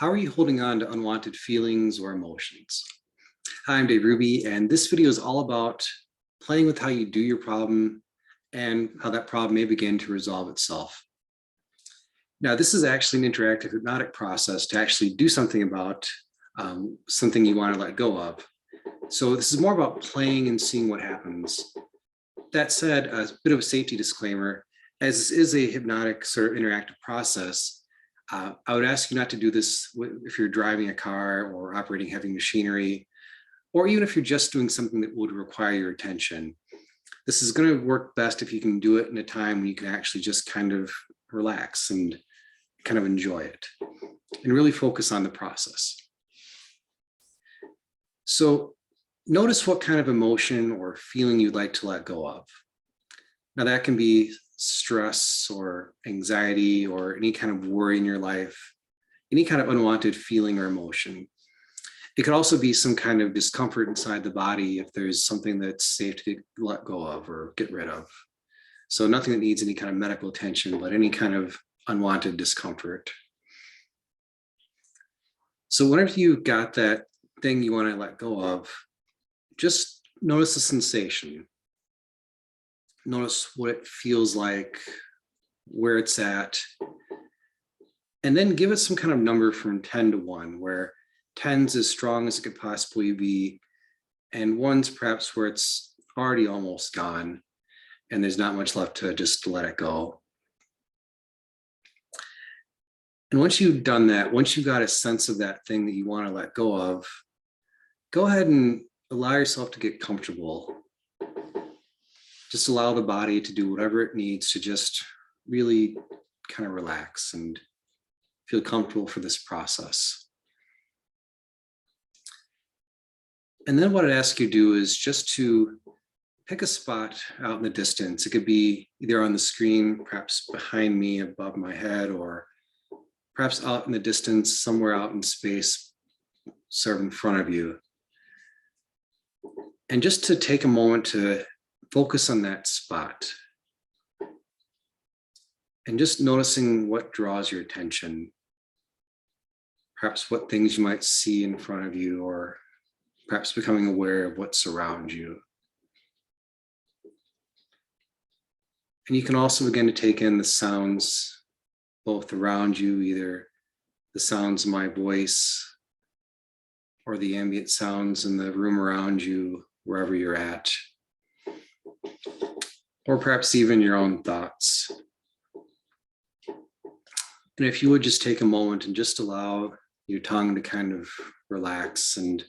How are you holding on to unwanted feelings or emotions? Hi, I'm Dave Ruby, and this video is all about playing with how you do your problem and how that problem may begin to resolve itself. Now, this is actually an interactive hypnotic process to actually do something about something you want to let go of. So this is more about playing and seeing what happens. That said, a bit of a safety disclaimer, as this is a hypnotic sort of interactive process, I would ask you not to do this if you're driving a car or operating heavy machinery, or even if you're just doing something that would require your attention. This is going to work best if you can do it in a time when you can actually just kind of relax and kind of enjoy it and really focus on the process. So notice what kind of emotion or feeling you'd like to let go of. Now that can be stress or anxiety or any kind of worry in your life, any kind of unwanted feeling or emotion. It could also be some kind of discomfort inside the body if there's something that's safe to let go of or get rid of. So nothing that needs any kind of medical attention, but any kind of unwanted discomfort. So whenever you've got that thing you want to let go of, just notice the sensation. Notice what it feels like, where it's at, and then give it some kind of number from 10 to 1, where 10's as strong as it could possibly be, and 1's perhaps where it's already almost gone, and there's not much left to just let it go. And once you've done that, once you've got a sense of that thing that you want to let go of, go ahead and allow yourself to get comfortable. Just allow the body to do whatever it needs to just really kind of relax and feel comfortable for this process. And then what I'd ask you to do is just to pick a spot out in the distance. It could be either on the screen, perhaps behind me, above my head, or perhaps out in the distance, somewhere out in space, sort of in front of you. And just to take a moment to focus on that spot and just noticing what draws your attention, perhaps what things you might see in front of you, or perhaps becoming aware of what's around you. And you can also begin to take in the sounds both around you, either the sounds of my voice or the ambient sounds in the room around you, wherever you're at, or perhaps even your own thoughts. And if you would just take a moment and just allow your tongue to kind of relax, and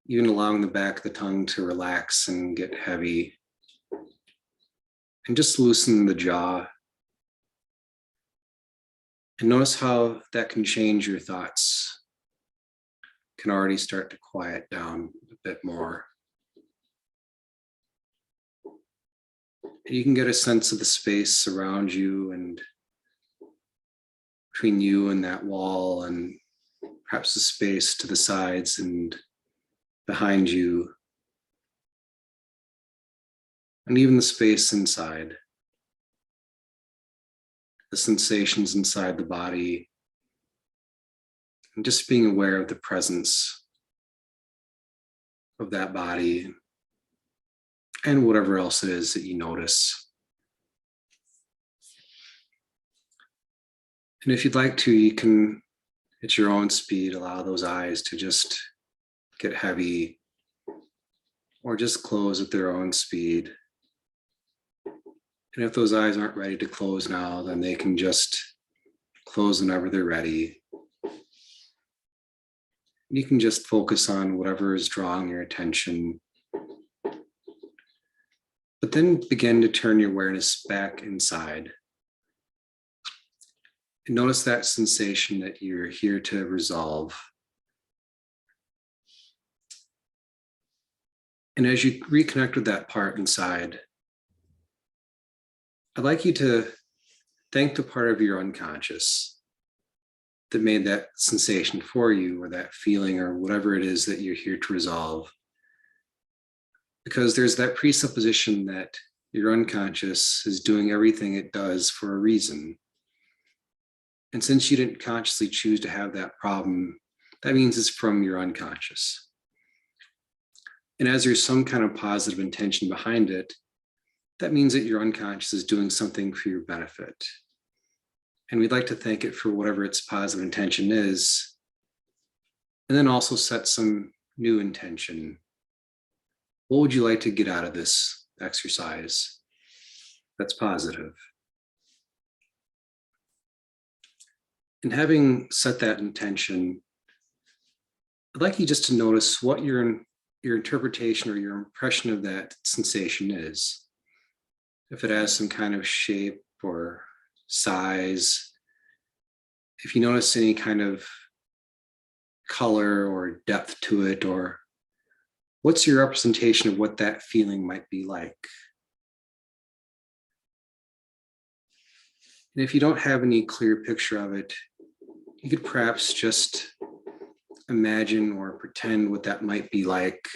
even allowing the back of the tongue to relax and get heavy, and just loosen the jaw. And notice how that can change your thoughts, can already start to quiet down a bit more. You can get a sense of the space around you and between you and that wall, and perhaps the space to the sides and behind you, and even the space inside, the sensations inside the body, and just being aware of the presence of that body and whatever else it is that you notice. And if you'd like to, you can, at your own speed, allow those eyes to just get heavy or just close at their own speed. And if those eyes aren't ready to close now, then they can just close whenever they're ready. You can just focus on whatever is drawing your attention, but then begin to turn your awareness back inside. And notice that sensation that you're here to resolve. And as you reconnect with that part inside, I'd like you to thank the part of your unconscious that made that sensation for you, or that feeling, or whatever it is that you're here to resolve. Because there's that presupposition that your unconscious is doing everything it does for a reason. And since you didn't consciously choose to have that problem, that means it's from your unconscious. And as there's some kind of positive intention behind it, that means that your unconscious is doing something for your benefit. And we'd like to thank it for whatever its positive intention is, and then also set some new intention. What would you like to get out of this exercise that's positive? And having set that intention, I'd like you just to notice what your interpretation or your impression of that sensation is. If it has some kind of shape or size, if you notice any kind of color or depth to it, or what's your representation of what that feeling might be like? And if you don't have any clear picture of it, you could perhaps just imagine or pretend what that might be like,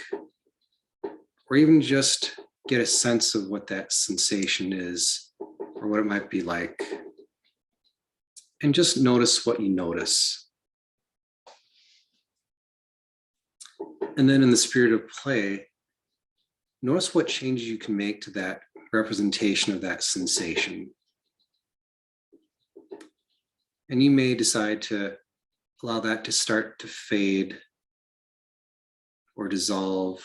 or even just get a sense of what that sensation is or what it might be like. And just notice what you notice. And then in the spirit of play, notice what changes you can make to that representation of that sensation. And you may decide to allow that to start to fade or dissolve.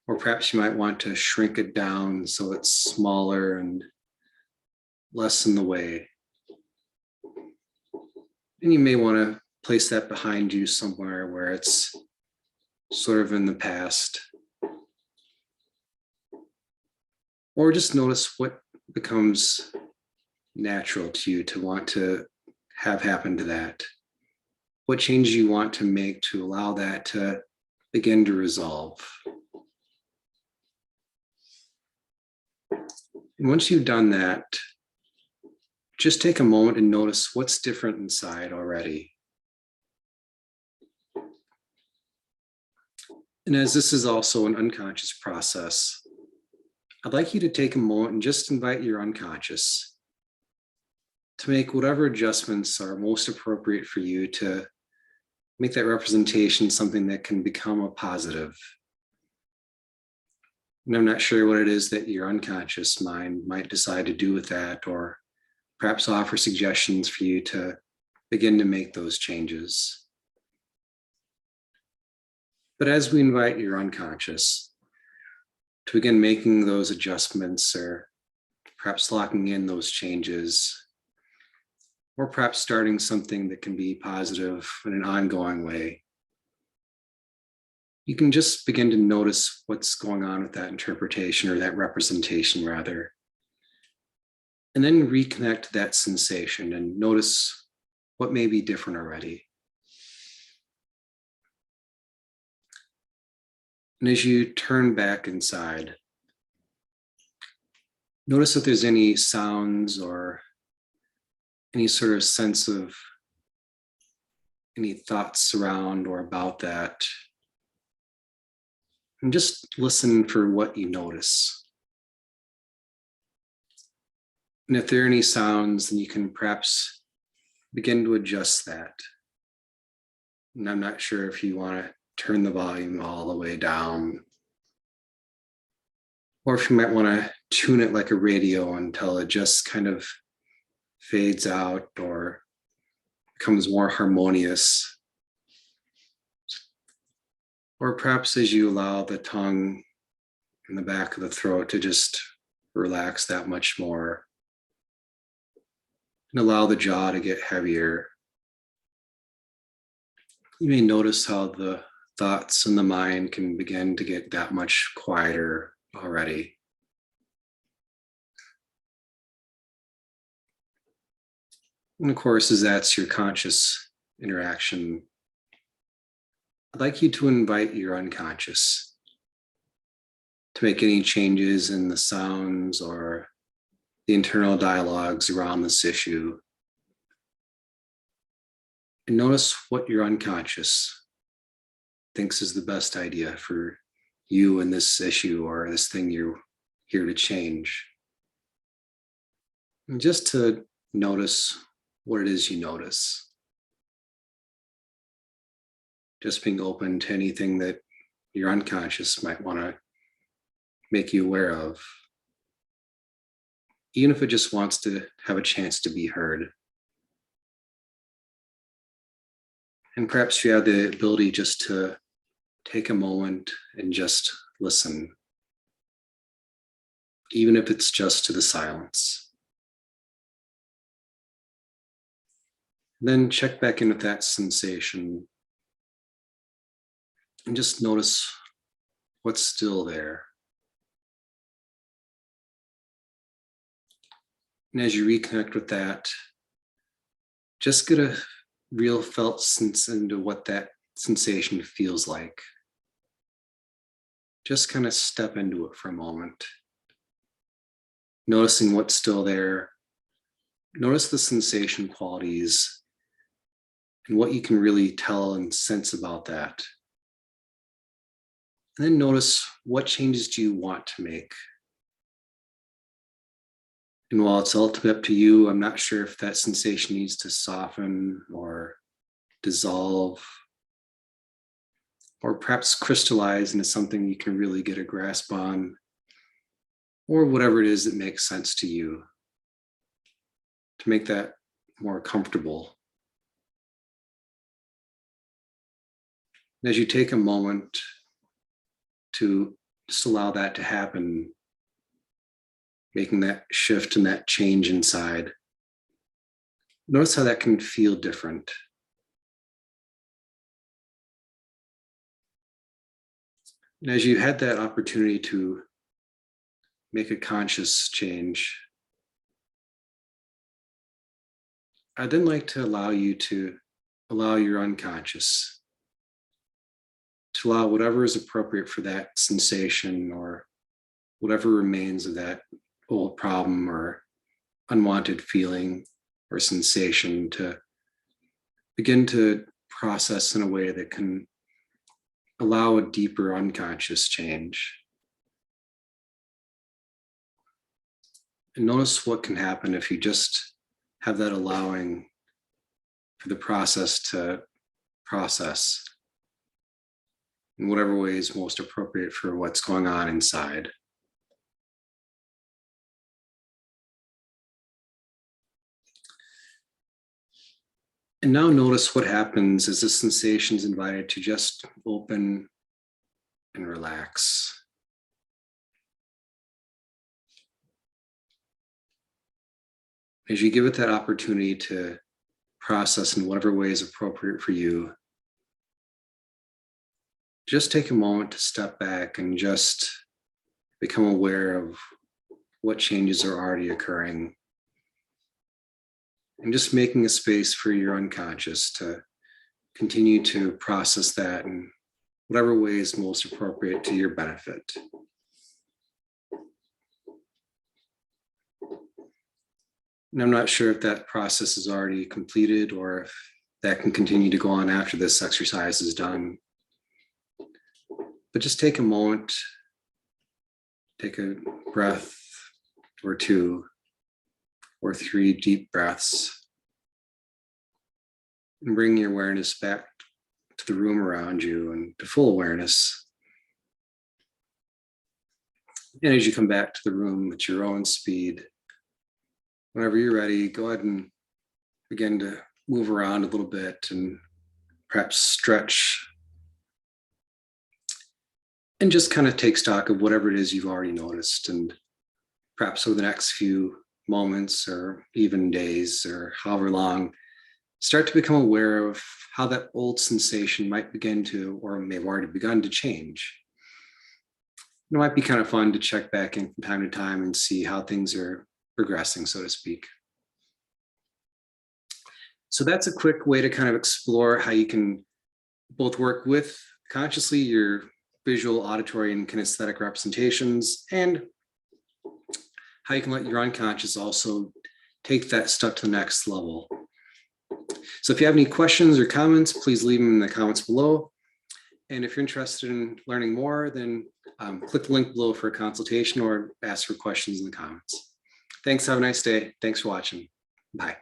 Or perhaps you might want to shrink it down so it's smaller and less in the way. And you may want to place that behind you somewhere where it's sort of in the past. Or just notice what becomes natural to you to want to have happen to that. What changes you want to make to allow that to begin to resolve. And once you've done that, just take a moment and notice what's different inside already. And as this is also an unconscious process, I'd like you to take a moment and just invite your unconscious to make whatever adjustments are most appropriate for you to make that representation something that can become a positive. And I'm not sure what it is that your unconscious mind might decide to do with that, or perhaps offer suggestions for you to begin to make those changes. But as we invite your unconscious to begin making those adjustments, or perhaps locking in those changes, or perhaps starting something that can be positive in an ongoing way, you can just begin to notice what's going on with that interpretation, or that representation rather. And then reconnect that sensation and notice what may be different already. And as you turn back inside, notice if there's any sounds or any sort of sense of any thoughts around or about that. And just listen for what you notice. And if there are any sounds, then you can perhaps begin to adjust that. And I'm not sure if you want to turn the volume all the way down, or if you might want to tune it like a radio until it just kind of fades out or becomes more harmonious. Or perhaps as you allow the tongue and the back of the throat to just relax that much more, and allow the jaw to get heavier. You may notice how the thoughts in the mind can begin to get that much quieter already. And of course, as that's your conscious interaction, I'd like you to invite your unconscious to make any changes in the sounds or the internal dialogues around this issue. And notice what your unconscious thinks is the best idea for you and this issue or this thing you're here to change. And just to notice what it is you notice. Just being open to anything that your unconscious might want to make you aware of, even if it just wants to have a chance to be heard. And perhaps you have the ability just to take a moment and just listen, even if it's just to the silence. Then check back in with that sensation and just notice what's still there. And as you reconnect with that, just get a real felt sense into what that sensation feels like. Just kind of step into it for a moment. Noticing what's still there. Notice the sensation qualities and what you can really tell and sense about that. And then notice what changes do you want to make. And while it's ultimately up to you, I'm not sure if that sensation needs to soften or dissolve, or perhaps crystallize into something you can really get a grasp on, or whatever it is that makes sense to you to make that more comfortable. And as you take a moment to just allow that to happen, making that shift and that change inside, notice how that can feel different. And as you had that opportunity to make a conscious change, I'd then like to allow you to allow your unconscious to allow whatever is appropriate for that sensation or whatever remains of that old problem or unwanted feeling or sensation to begin to process in a way that can allow a deeper unconscious change. And notice what can happen if you just have that allowing for the process to process in whatever way is most appropriate for what's going on inside. And now notice what happens as the sensation is invited to just open and relax. As you give it that opportunity to process in whatever way is appropriate for you, just take a moment to step back and just become aware of what changes are already occurring. And just making a space for your unconscious to continue to process that in whatever way is most appropriate to your benefit. And I'm not sure if that process is already completed or if that can continue to go on after this exercise is done. But just take a moment, take a breath or two or three deep breaths, and bring your awareness back to the room around you and to full awareness. And as you come back to the room at your own speed, whenever you're ready, go ahead and begin to move around a little bit and perhaps stretch. And just kind of take stock of whatever it is you've already noticed. And perhaps over the next few moments or even days or however long, start to become aware of how that old sensation might begin to, or may have already begun to change. It might be kind of fun to check back in from time to time and see how things are progressing, so to speak. So that's a quick way to kind of explore how you can both work with consciously your visual, auditory, and kinesthetic representations, and how you can let your unconscious also take that step to the next level. So if you have any questions or comments, please leave them in the comments below. And if you're interested in learning more, then click the link below for a consultation or ask for questions in the comments. Thanks, have a nice day. Thanks for watching. Bye.